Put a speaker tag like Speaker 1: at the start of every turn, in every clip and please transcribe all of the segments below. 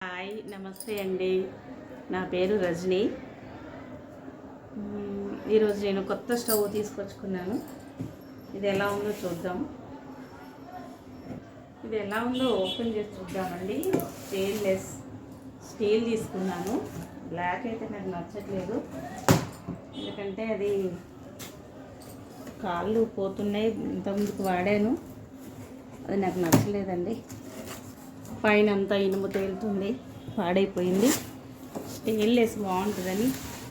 Speaker 1: Hi నమస్తే అండి. నా పేరు రజని. ఈరోజు నేను కొత్త స్టవ్ తీసుకొచ్చుకున్నాను. ఇది ఎలా ఉందో చూద్దాం. ఇది ఎలా ఉందో ఓపెన్ చేసి చూద్దామండి. స్టెయిన్లెస్ స్టీల్ తీసుకున్నాను. బ్లాక్ అయితే నాకు నచ్చట్లేదు, ఎందుకంటే అది కాళ్ళు పోతున్నాయి. ఇంతకుముందుకు వాడాను, అది నాకు నచ్చలేదండి. పైన అంతా ఇనుము తేలుతుంది, పాడైపోయింది. స్టెయిన్లెస్ బాగుంటుందని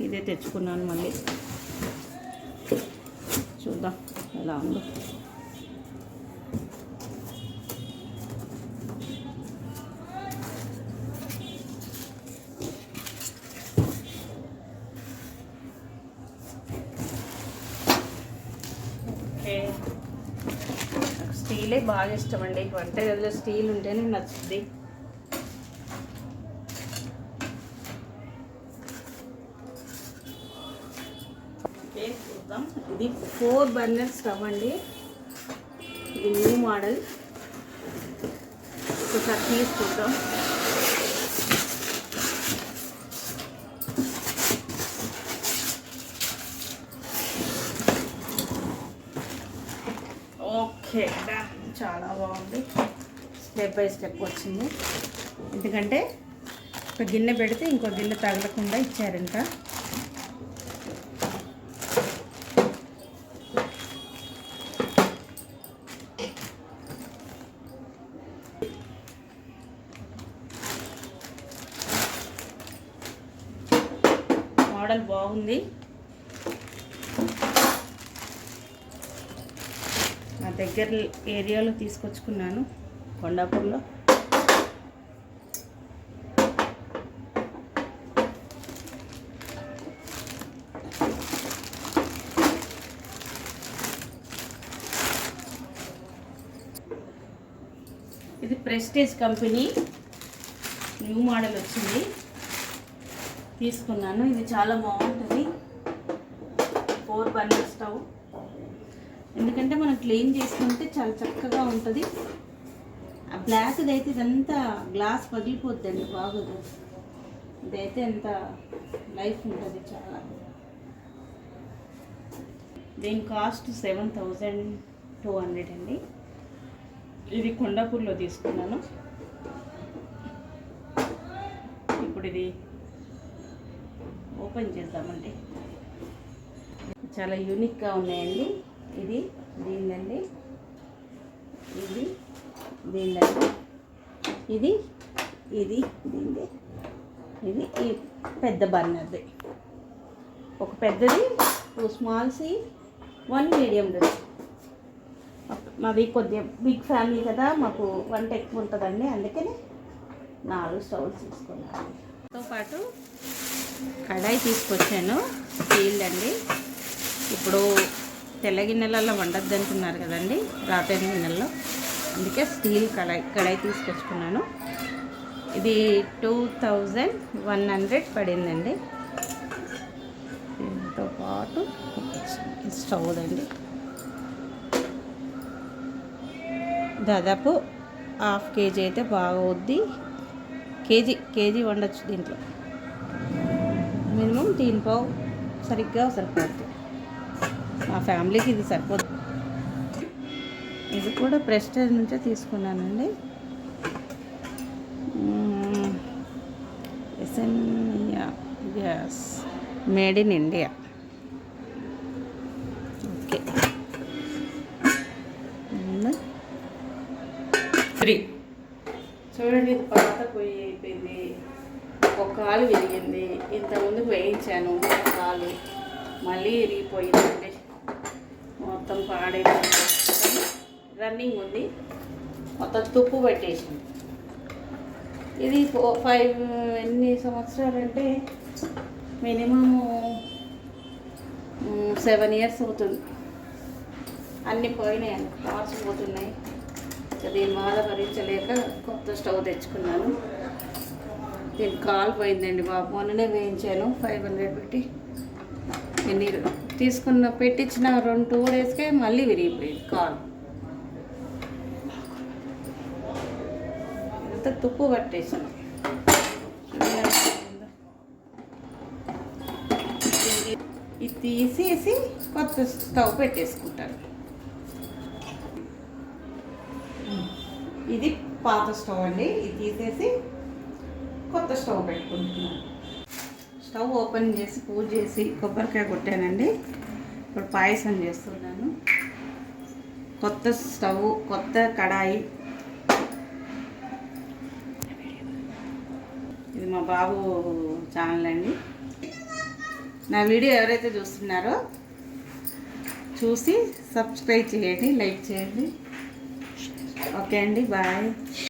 Speaker 1: ఇదే తెచ్చుకున్నాను. మళ్ళీ చూద్దాం ఎలా ఉందో. ఓకే, స్టీలే బాగా ఇష్టం అండి. వంటగదిలో స్టీల్ ఉంటేనే నచ్చుద్ది. చూద్దాం. ఇది 4 బర్నర్ స్టవ్ అండి. ఇది న్యూ మోడల్. ఒకసారి తీసుకుంటాం. ఓకే, చాలా బాగుంది. స్టెప్ బై స్టెప్ వచ్చింది. ఎందుకంటే ఒక గిన్నె పెడితే ఇంకో గిన్నె తగలకుండా ఇచ్చారంట. మోడల్ బాగుంది. నా దగ్గర ఏరియాలో తీసుకొచ్చుకున్నాను, కొండాపూర్లో. ఇది ప్రెస్టేజ్ కంపెనీ న్యూ మోడల్ వచ్చింది, తీసుకున్నాను. ఇది చాలా బాగుంటుంది. 4 బర్నర్ స్టవ్. ఎందుకంటే మనం క్లీన్ చేసుకుంటే చాలా చక్కగా ఉంటుంది. ఆ బ్లాక్ది అయితే ఇదంతా గ్లాస్ పగిలిపోద్దండి, బాగోదు. ఇదైతే ఎంత లైఫ్ ఉంటుంది చాలా. దీని కాస్ట్ 7200 అండి. ఇది కొండాపూర్లో తీసుకున్నాను. ఇప్పుడు ఇది ఓపెన్ చేద్దామండి. చాలా యూనిక్గా ఉన్నాయండి. ఇది దీనిదండి, ఇది దీనిదండి, ఇది ఇది దీనిది, ఇది ఈ పెద్ద బర్నర్ది. ఒక పెద్దది, 2 స్మాల్స్, 1 మీడియంది. మాది కొద్దిగా బిగ్ ఫ్యామిలీ కదా, మాకు వంట ఎక్కువ ఉంటుందండి. అందుకని 4 స్టవ్స్ తీసుకున్నాను. తో పాటు కడాయి తీసుకొచ్చాను, స్టీల్ అండి. ఇప్పుడు తెల్ల గిన్నెలలో వండద్దు అంటున్నారు కదండి, రాతైన గిన్నెల్లో. అందుకే స్టీల్ కడాయి తీసుకొచ్చుకున్నాను. ఇది 2100 పడిందండి. దీంతో పాటు స్టవ్ అండి. దాదాపు 1/2 kg అయితే బాగా వద్ది. కేజీ వండొచ్చు దీంట్లో. మినిమం 3 పావు సరిగ్గా సరిపోద్ది. మా ఫ్యామిలీకి ఇది సరిపోద్ది. ఇది కూడా ప్రెస్టేజ్ నుంచే తీసుకున్నానండి. Gas made in India. Okay, 3 చూడండి. ఇది పాత పొయ్యి అయిపోయింది. ఒక కాలు విరిగింది. ఇంతకుముందుకు వేయించాను, కాలు మళ్ళీ విరిగిపోయిందండి. మొత్తం పాడైపోయింది. రన్నింగ్ ఉంది, మొత్తం తుప్పు పట్టేసింది. ఇది 5 ఎన్ని సంవత్సరాలు అంటే మినిమము 7 years అవుతుంది. అన్నీ పోయినాయండి, పార్ట్స్ పోతున్నాయి. దీని బాధ భరించలేక కొత్త స్టవ్ తెచ్చుకున్నాను. దీని కాలు పోయిందండి బాబు. మొన్ననే వేయించాను 500 పెట్టి. ఎన్ని తీసుకున్న పెట్టించిన 2 daysకే మళ్ళీ విరిగిపోయింది కాలు. అంత తుప్పు పట్టేసింది. ఇది తీసేసి కొత్త స్టవ్ పెట్టేసుకుంటాను. ఇది పాత స్టవ్ అండి. ఇది తీసేసి కొత్త స్టవ్ పెట్టుకుంటున్నాను. స్టవ్ ఓపెన్ చేసి పూజ చేసి కొబ్బరికాయ కొట్టానండి. ఇప్పుడు పాయసం చేస్తున్నాను. కొత్త స్టవ్, కొత్త కడాయి. ఇది మా బాబు ఛానల్ అండి. నా వీడియో ఎవరైతే చూస్తున్నారో చూసి సబ్స్క్రైబ్ చేయండి, లైక్ చేయండి. ఓకే అండి, బాయ్.